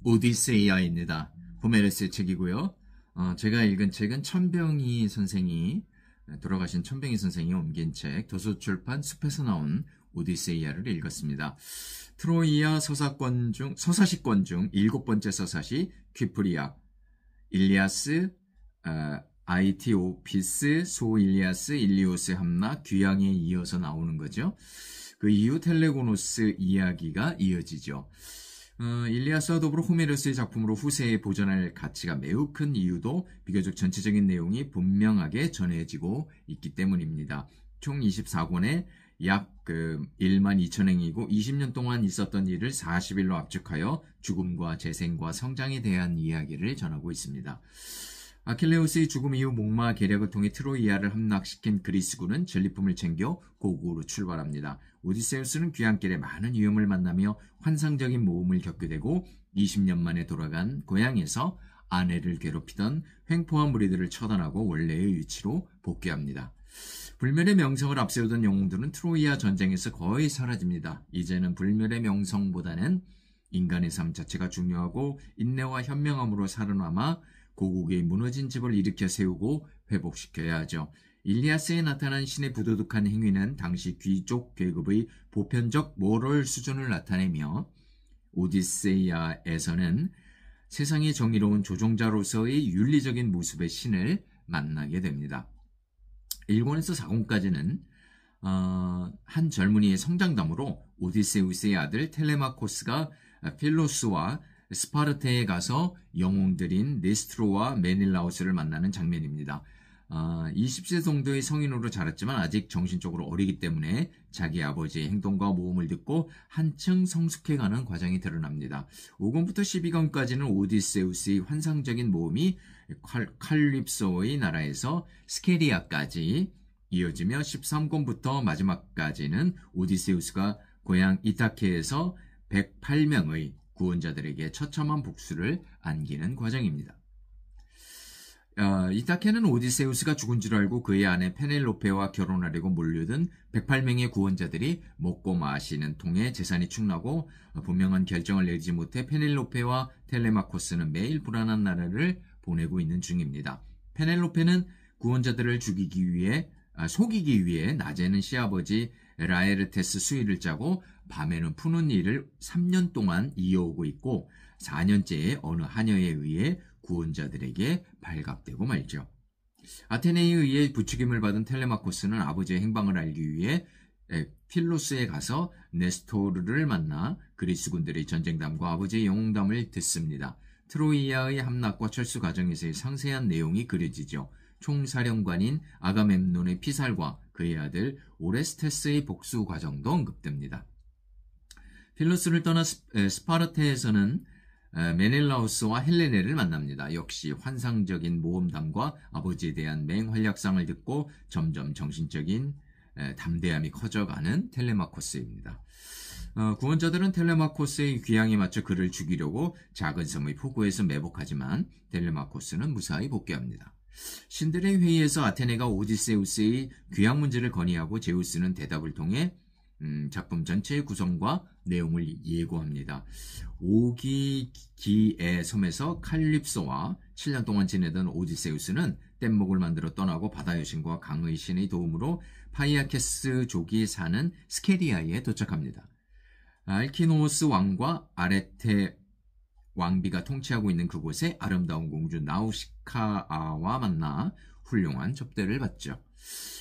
오디세이아입니다. 호메로스의 책이고요. 제가 읽은 책은 돌아가신 천병희 선생이 옮긴 책, 도서출판 숲에서 나온 오디세이아를 읽었습니다. 트로이아 서사시권 중 7번째 서사시 퀴프리아, 일리아스, 아이티오피스, 소일리아스, 일리오스 함락, 귀향에 이어서 나오는 거죠. 그 이후 텔레고노스 이야기가 이어지죠. 일리아스와 더불어 호메로스의 작품으로 후세에 보존할 가치가 매우 큰 이유도 비교적 전체적인 내용이 분명하게 전해지고 있기 때문입니다. 총 24권에 약 12,000행이고 20년 동안 있었던 일을 40일로 압축하여 죽음과 재생과 성장에 대한 이야기를 전하고 있습니다. 아킬레우스의 죽음 이후 목마 계략을 통해 트로이아를 함락시킨 그리스군은 전리품을 챙겨 고국으로 출발합니다. 오디세우스는 귀향길에 많은 위험을 만나며 환상적인 모험을 겪게 되고 20년 만에 돌아간 고향에서 아내를 괴롭히던 횡포한 무리들을 처단하고 원래의 위치로 복귀합니다. 불멸의 명성을 앞세우던 영웅들은 트로이아 전쟁에서 거의 사라집니다. 이제는 불멸의 명성보다는 인간의 삶 자체가 중요하고 인내와 현명함으로 살아남아 고국의 무너진 집을 일으켜 세우고 회복시켜야 하죠. 일리아스에 나타난 신의 부도덕한 행위는 당시 귀족 계급의 보편적 모럴 수준을 나타내며 오디세이아에서는 세상의 정의로운 조종자로서의 윤리적인 모습의 신을 만나게 됩니다. 1권에서 4권까지는 한 젊은이의 성장담으로 오디세우스의 아들 텔레마코스가 필로스와 스파르타에 가서 영웅들인 네스트로와 메닐라우스를 만나는 장면입니다. 20세 정도의 성인으로 자랐지만 아직 정신적으로 어리기 때문에 자기 아버지의 행동과 모험을 듣고 한층 성숙해가는 과정이 드러납니다. 5권부터 12권까지는 오디세우스의 환상적인 모험이 칼립소의 나라에서 스케리아까지 이어지며 13권부터 마지막까지는 오디세우스가 고향 이타케에서 108명의 구원자들에게 처참한 복수를 안기는 과정입니다. 이타케는 오디세우스가 죽은 줄 알고 그의 아내 페넬로페와 결혼하려고 몰려든 108명의 구원자들이 먹고 마시는 통에 재산이 축나고 분명한 결정을 내리지 못해 페넬로페와 텔레마코스는 매일 불안한 나라를 보내고 있는 중입니다. 페넬로페는 구원자들을 속이기 위해 낮에는 시아버지 라에르테스 수의를 짜고 밤에는 푸는 일을 3년 동안 이어오고 있고 4년째에 어느 하녀에 의해 구원자들에게 발각되고 말죠. 아테네에 의해 부추김을 받은 텔레마코스는 아버지의 행방을 알기 위해 필로스에 가서 네스토르를 만나 그리스군들의 전쟁담과 아버지의 영웅담을 듣습니다. 트로이아의 함락과 철수 과정에서의 상세한 내용이 그려지죠. 총사령관인 아가멤논의 피살과 그의 아들 오레스테스의 복수 과정도 언급됩니다. 필로스를 떠나 스파르타에서는 메넬라우스와 헬레네를 만납니다. 역시 환상적인 모험담과 아버지에 대한 맹활약상을 듣고 점점 정신적인 담대함이 커져가는 텔레마코스입니다. 구원자들은 텔레마코스의 귀향에 맞춰 그를 죽이려고 작은 섬의 포구에서 매복하지만 텔레마코스는 무사히 복귀합니다. 신들의 회의에서 아테네가 오디세우스의 귀향 문제를 건의하고 제우스는 대답을 통해 작품 전체의 구성과 내용을 예고합니다. 오기기의 섬에서 칼립소와 7년 동안 지내던 오디세우스는 뗏목을 만들어 떠나고 바다 여신과 강의 신의 도움으로 파이아케스족이 사는 스케리아에 도착합니다. 알키노스 왕과 아레테 왕비가 통치하고 있는 그곳에 아름다운 공주 나우시카아와 만나 훌륭한 접대를 받죠.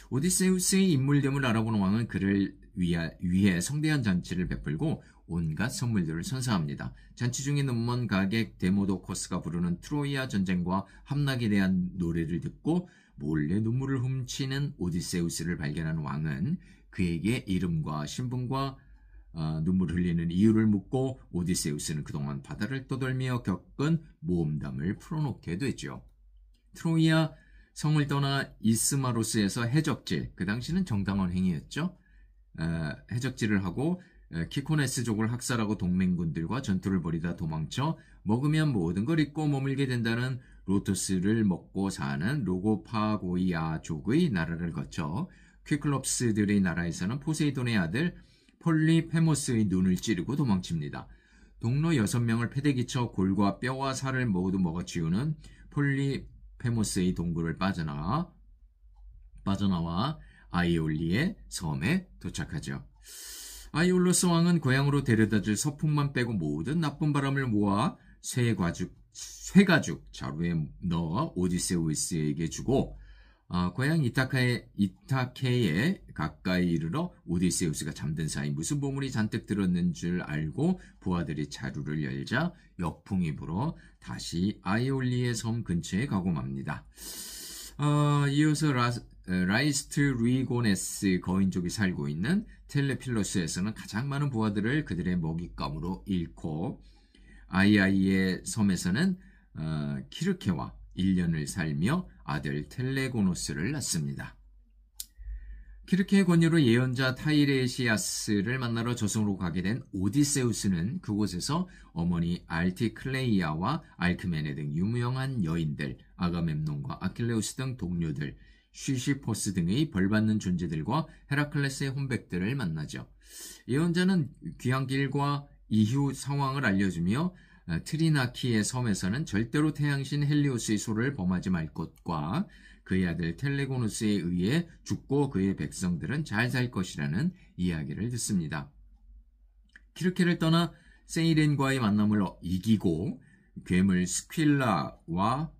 오디세우스의 인물됨을 알아보는 왕은 그를 위해 성대한 잔치를 베풀고 온갖 선물들을 선사합니다. 잔치 중인 음원 가객 데모도코스가 부르는 트로이아 전쟁과 함락에 대한 노래를 듣고 몰래 눈물을 훔치는 오디세우스를 발견한 왕은 그에게 이름과 신분과 눈물을 흘리는 이유를 묻고 오디세우스는 그동안 바다를 떠돌며 겪은 모험담을 풀어놓게 되죠. 트로이아 성을 떠나 이스마로스에서 해적질, 그 당시는 정당한 행위였죠. 해적질을 하고 키코네스족을 학살하고 동맹군들과 전투를 벌이다 도망쳐 먹으면 모든 걸 잊고 머물게 된다는 로토스를 먹고 사는 로고파고이아족의 나라를 거쳐 퀴클롭스들의 나라에서는 포세이돈의 아들 폴리페모스의 눈을 찌르고 도망칩니다. 동로 6명을 패대기쳐 골과 뼈와 살을 모두 먹어치우는 폴리페모스의 동굴을 빠져나와 아이올리의 섬에 도착하죠. 아이올로스 왕은 고향으로 데려다줄 서풍만 빼고 모든 나쁜 바람을 모아 쇠가죽 자루에 넣어 오디세우스에게 주고 고향 이타케에 가까이 이르러 오디세우스가 잠든 사이 무슨 보물이 잔뜩 들었는 줄 알고 부하들이 자루를 열자 역풍이 불어 다시 아이올리의 섬 근처에 가고 맙니다. 이어서 라이스트 루이고네스 거인족이 살고 있는 텔레필로스에서는 가장 많은 부하들을 그들의 먹잇감으로 잃고 아이아이의 섬에서는 키르케와 1년을 살며 아들 텔레고노스를 낳습니다. 키르케의 권유로 예언자 타이레시아스를 만나러 저승으로 가게 된 오디세우스는 그곳에서 어머니 알티클레이아와 알크메네 등 유명한 여인들, 아가멤논과 아킬레우스 등 동료들, 시시포스 등의 벌받는 존재들과 헤라클레스의 혼백들을 만나죠. 예언자는 귀한 길과 이후 상황을 알려주며 트리나키의 섬에서는 절대로 태양신 헬리오스의 소를 범하지 말 것과 그의 아들 텔레고노스에 의해 죽고 그의 백성들은 잘 살 것이라는 이야기를 듣습니다. 키르케를 떠나 세이렌과의 만남을 이기고 괴물 스퀼라와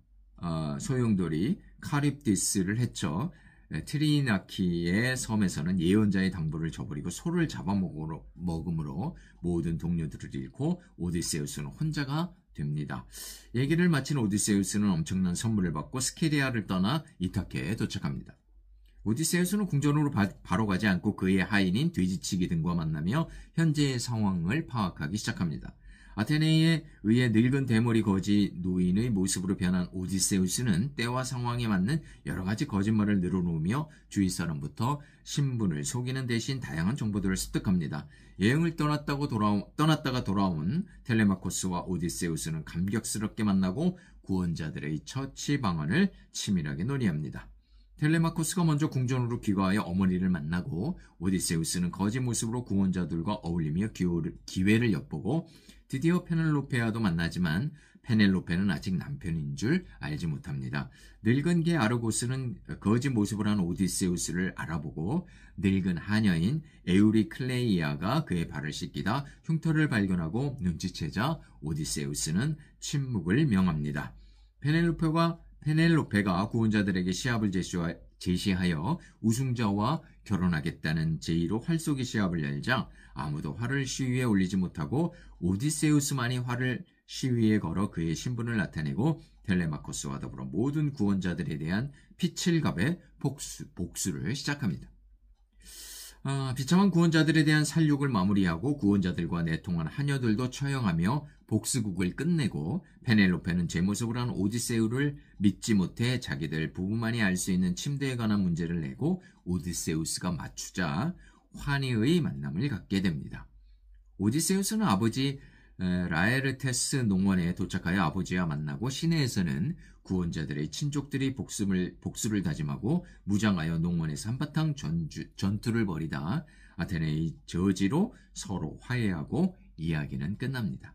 소용돌이 카립디스를 해쳐 트리나키의 섬에서는 예언자의 당부를 저버리고 소를 잡아먹음으로 모든 동료들을 잃고 오디세우스는 혼자가 됩니다. 얘기를 마친 오디세우스는 엄청난 선물을 받고 스키리아를 떠나 이타케에 도착합니다. 오디세우스는 궁전으로 바로 가지 않고 그의 하인인 돼지치기 등과 만나며 현재의 상황을 파악하기 시작합니다. 아테네에 의해 늙은 대머리 거지 노인의 모습으로 변한 오디세우스는 때와 상황에 맞는 여러 가지 거짓말을 늘어놓으며 주위 사람부터 신분을 속이는 대신 다양한 정보들을 습득합니다. 여행을 떠났다가 돌아온 텔레마코스와 오디세우스는 감격스럽게 만나고 구원자들의 처치 방안을 치밀하게 논의합니다. 텔레마코스가 먼저 궁전으로 귀가하여 어머니를 만나고 오디세우스는 거짓 모습으로 구원자들과 어울리며 기회를 엿보고 드디어 페넬로페와도 만나지만 페넬로페는 아직 남편인 줄 알지 못합니다. 늙은 개 아르고스는 거짓 모습을 한 오디세우스를 알아보고 늙은 하녀인 에우리클레이아가 그의 발을 씻기다 흉터를 발견하고 눈치채자 오디세우스는 침묵을 명합니다. 페넬로페가 구원자들에게 시합을 제시하여 우승자와 결혼하겠다는 제의로 활쏘기 시합을 열자 아무도 활을 시위에 올리지 못하고 오디세우스만이 활을 시위에 걸어 그의 신분을 나타내고 텔레마코스와 더불어 모든 구원자들에 대한 피칠갑의 복수를 시작합니다. 비참한 구원자들에 대한 살육을 마무리하고 구원자들과 내통한 하녀들도 처형하며 복수국을 끝내고 페넬로페는 제 모습을 한 오디세우를 믿지 못해 자기들 부부만이 알 수 있는 침대에 관한 문제를 내고 오디세우스가 맞추자 환희의 만남을 갖게 됩니다. 오디세우스는 아버지 라에르테스 농원에 도착하여 아버지와 만나고 시내에서는 구원자들의 친족들이 복수를 다짐하고 무장하여 농원에서 한바탕 전투를 벌이다 아테네의 저지로 서로 화해하고 이야기는 끝납니다.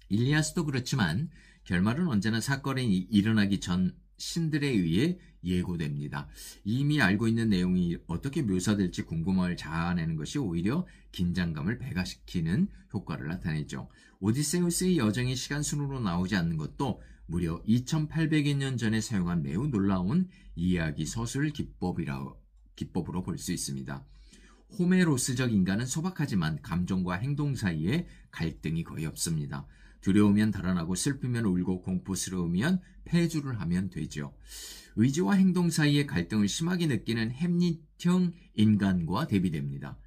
일리아스도 그렇지만 결말은 언제나 사건이 일어나기 전 신들에 의해 예고됩니다. 이미 알고 있는 내용이 어떻게 묘사될지 궁금함을 자아내는 것이 오히려 긴장감을 배가시키는 효과를 나타내죠. 오디세우스의 여정이 시간순으로 나오지 않는 것도 무려 2800여 년 전에 사용한 매우 놀라운 이야기 서술 기법으로 볼 수 있습니다. 호메로스적 인간은 소박하지만 감정과 행동 사이에 갈등이 거의 없습니다. 두려우면 달아나고 슬프면 울고 공포스러우면 패주를 하면 되죠. 의지와 행동 사이의 갈등을 심하게 느끼는 햄릿형 인간과 대비됩니다.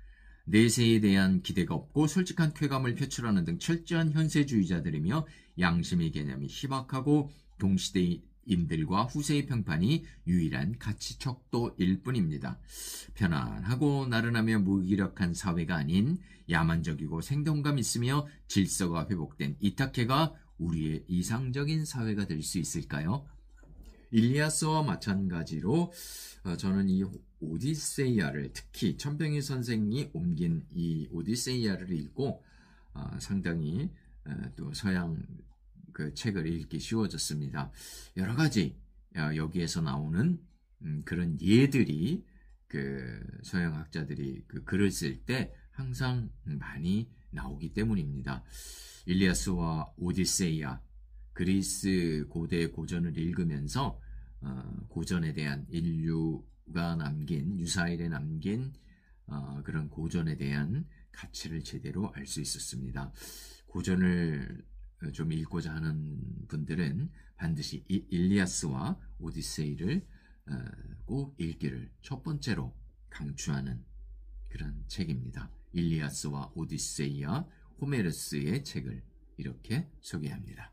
내세에 대한 기대가 없고 솔직한 쾌감을 표출하는 등 철저한 현세주의자들이며 양심의 개념이 희박하고 동시대인들과 후세의 평판이 유일한 가치 척도일 뿐입니다. 편안하고 나른하며 무기력한 사회가 아닌 야만적이고 생동감 있으며 질서가 회복된 이타케가 우리의 이상적인 사회가 될 수 있을까요? 일리아스와 마찬가지로 저는 이 오디세이아를 특히 천병희 선생이 옮긴 이 오디세이아를 읽고 상당히 또 서양 그 책을 읽기 쉬워졌습니다. 여러 가지 여기에서 나오는 그런 예들이 그 서양학자들이 그 글을 쓸 때 항상 많이 나오기 때문입니다. 일리아스와 오디세이아, 그리스 고대 고전을 읽으면서 고전에 대한 인류가 남긴, 유사일에 남긴 그런 고전에 대한 가치를 제대로 알 수 있었습니다. 고전을 좀 읽고자 하는 분들은 반드시 일리아스와 오디세이를 꼭 읽기를 첫 번째로 강추하는 그런 책입니다. 일리아스와 오디세이와 호메로스의 책을 이렇게 소개합니다.